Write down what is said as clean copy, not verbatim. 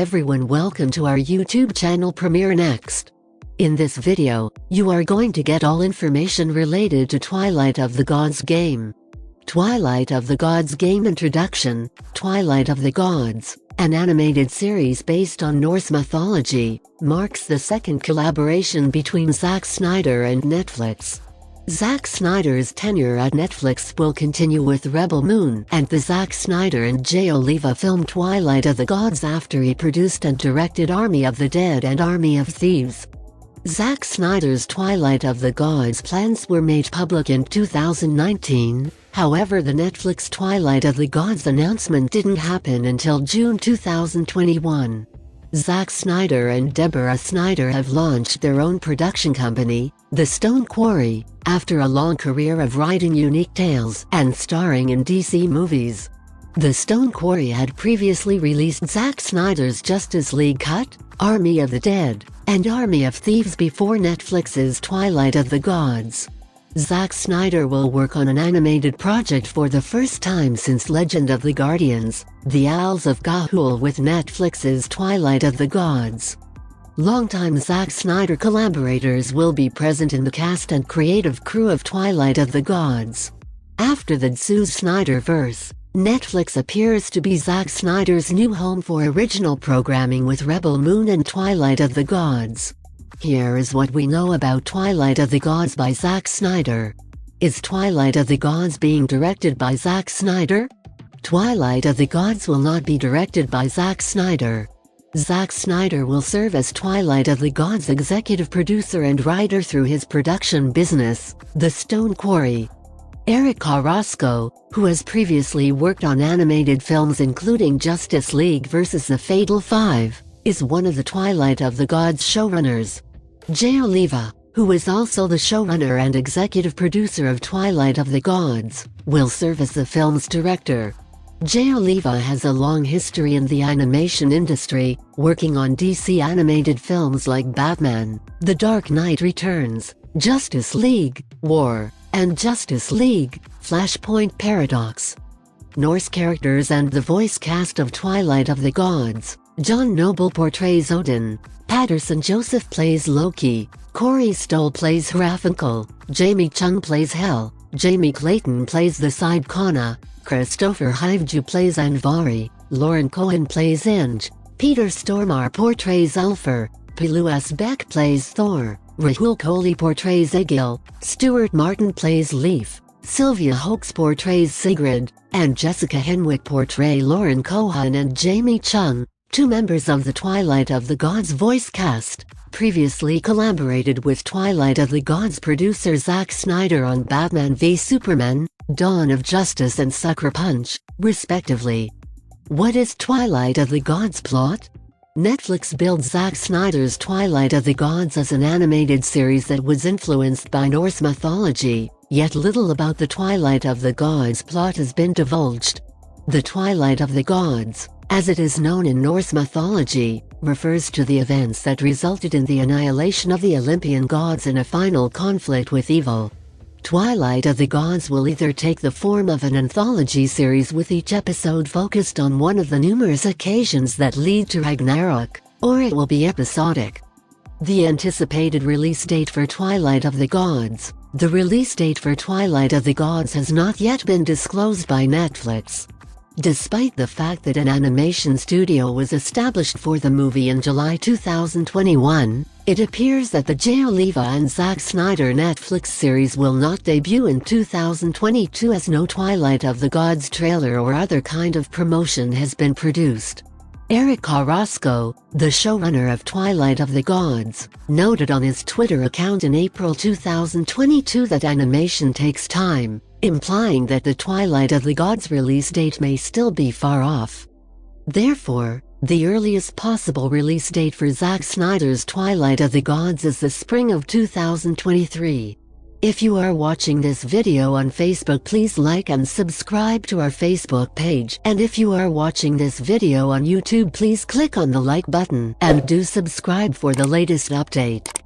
everyone, welcome to our YouTube channel Premiere Next. In this video, you are going to get all information related to Twilight of the Gods game. Twilight of the Gods game Introduction. Twilight of the Gods, an animated series based on Norse mythology, marks the second collaboration between Zack Snyder and Netflix. Zack Snyder's tenure at Netflix will continue with Rebel Moon and the Zack Snyder and Jay Oliva film Twilight of the Gods after he produced and directed Army of the Dead and Army of Thieves. Zack Snyder's Twilight of the Gods plans were made public in 2019, however the Netflix Twilight of the Gods announcement didn't happen until June 2021. Zack Snyder and Deborah Snyder have launched their own production company, The Stone Quarry, after a long career of writing unique tales and starring in DC movies. The Stone Quarry had previously released Zack Snyder's Justice League cut, Army of the Dead, and Army of Thieves before Netflix's Twilight of the Gods. Zack Snyder will work on an animated project for the first time since Legend of the Guardians, The Owls of Ga'Hoole with Netflix's Twilight of the Gods. Longtime Zack Snyder collaborators will be present in the cast and creative crew of Twilight of the Gods. After the Snyderverse, Netflix appears to be Zack Snyder's new home for original programming with Rebel Moon and Twilight of the Gods. Here is what we know about Twilight of the Gods by Zack Snyder. Is Twilight of the Gods being directed by Zack Snyder? Twilight of the Gods will not be directed by Zack Snyder. Zack Snyder will serve as Twilight of the Gods executive producer and writer through his production business, The Stone Quarry. Eric Carrasco, who has previously worked on animated films including Justice League vs. The Fatal Five, is one of the Twilight of the Gods showrunners. Jay Oliva, who is also the showrunner and executive producer of Twilight of the Gods, will serve as the film's director. Jay Oliva has a long history in the animation industry, working on DC animated films like Batman, The Dark Knight Returns, Justice League, War, and Justice League, Flashpoint Paradox. Norse characters and the voice cast of Twilight of the Gods. John Noble portrays Odin, Patterson Joseph plays Loki, Corey Stoll plays Hrafunkel, Jamie Chung plays Hel, Jamie Clayton plays the Side Kana, Christopher Hivju plays Anvari, Lauren Cohen plays Inge, Peter Stormare portrays Ulfar, Pilu S. Beck plays Thor, Rahul Kohli portrays Egil, Stuart Martin plays Leaf, Sylvia Hoeks portrays Sigrid, and Jessica Henwick portray Lauren Cohen and Jamie Chung, two members of the Twilight of the Gods voice cast, previously collaborated with Twilight of the Gods producer Zack Snyder on Batman v Superman, Dawn of Justice and Sucker Punch, respectively. What is Twilight of the Gods plot? Netflix billed Zack Snyder's Twilight of the Gods as an animated series that was influenced by Norse mythology, yet little about the Twilight of the Gods plot has been divulged. The Twilight of the Gods, as it is known in Norse mythology, refers to the events that resulted in the annihilation of the Olympian gods in a final conflict with evil. Twilight of the Gods will either take the form of an anthology series with each episode focused on one of the numerous occasions that lead to Ragnarok, or it will be episodic. The anticipated release date for Twilight of the Gods. The release date for Twilight of the Gods has not yet been disclosed by Netflix. Despite the fact that an animation studio was established for the movie in July 2021, it appears that the Jay Oliva and Zack Snyder Netflix series will not debut in 2022 as no Twilight of the Gods trailer or other kind of promotion has been produced. Eric Carrasco, the showrunner of Twilight of the Gods, noted on his Twitter account in April 2022 that animation takes time, implying that the Twilight of the Gods release date may still be far off. Therefore, the earliest possible release date for Zack Snyder's Twilight of the Gods is the spring of 2023. If you are watching this video on Facebook, please like and subscribe to our Facebook page, and if you are watching this video on YouTube, please click on the like button and do subscribe for the latest update.